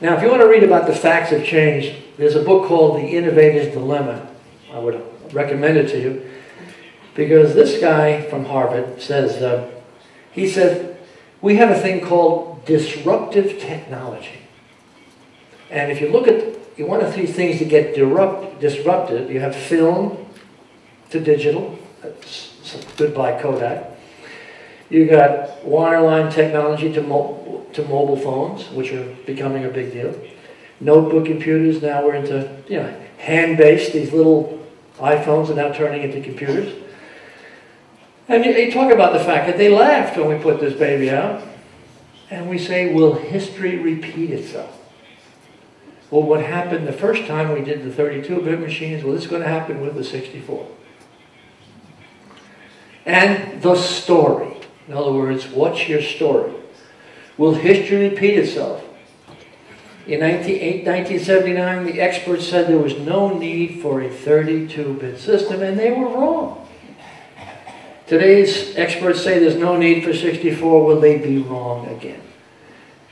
Now, if you want to read about the facts of change, there's a book called The Innovator's Dilemma. I would recommend it to you. Because this guy from Harvard says, he said, we have a thing called disruptive technology. And if you look at one of these things to get disruptive, you have film to digital, goodbye Kodak. You got wireline technology to mobile phones, which are becoming a big deal. Notebook computers, now we're into, hand-based. These little iPhones are now turning into computers. And you talk about the fact that they laughed when we put this baby out. And we say, will history repeat itself? Well, what happened the first time we did the 32-bit machines, well, this is going to happen with the 64. And the story. In other words, what's your story? Will history repeat itself? In 1979, the experts said there was no need for a 32-bit system, and they were wrong. Today's experts say there's no need for 64. Will they be wrong again?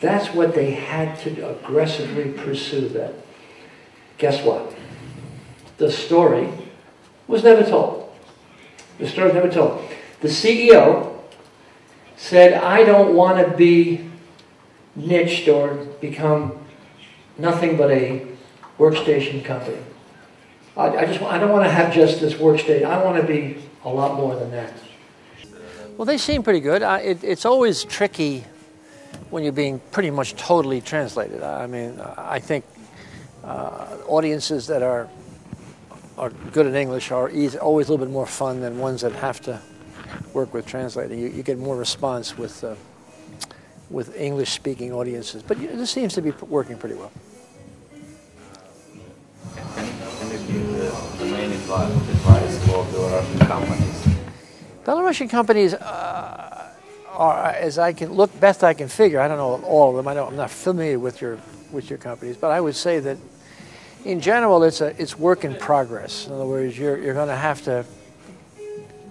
That's what they had to aggressively pursue that. Guess what? The story was never told. The story was never told. The CEO said, I don't want to be niched or become nothing but a workstation company. I don't want to have just this workstation. I want to be a lot more than that. Well, they seem pretty good. It's always tricky when you're being pretty much totally translated. I mean, I think audiences that are good at English are always a little bit more fun than ones that have to work with translating. You get more response with English-speaking audiences. But this seems to be working pretty well. Can you give the main advice for Belarusian companies? Belarusian companies are, as I can look, best I can figure. I don't know all of them. I'm not familiar with your companies, but I would say that in general it's work in progress. In other words, you're going to have to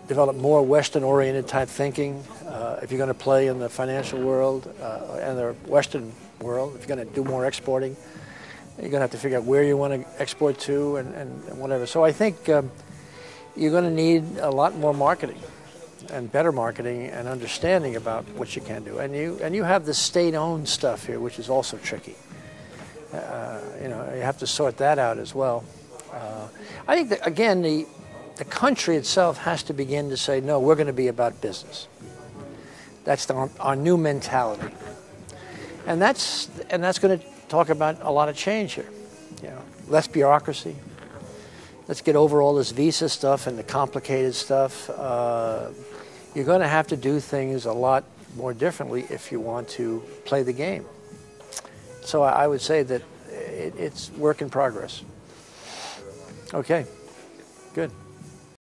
develop more Western-oriented type thinking if you're going to play in the financial world and the Western world. If you're going to do more exporting, you're going to have to figure out where you want to export to and whatever. So I think you're going to need a lot more marketing and better marketing and understanding about what you can do. And you have the state-owned stuff here, which is also tricky. You have to sort that out as well. I think that, again, the country itself has to begin to say, no, we're going to be about business. That's our new mentality. And that's going to talk about a lot of change here. Less bureaucracy. Let's get over all this visa stuff and the complicated stuff. You're going to have to do things a lot more differently if you want to play the game. So I would say that it's work in progress. Okay, good.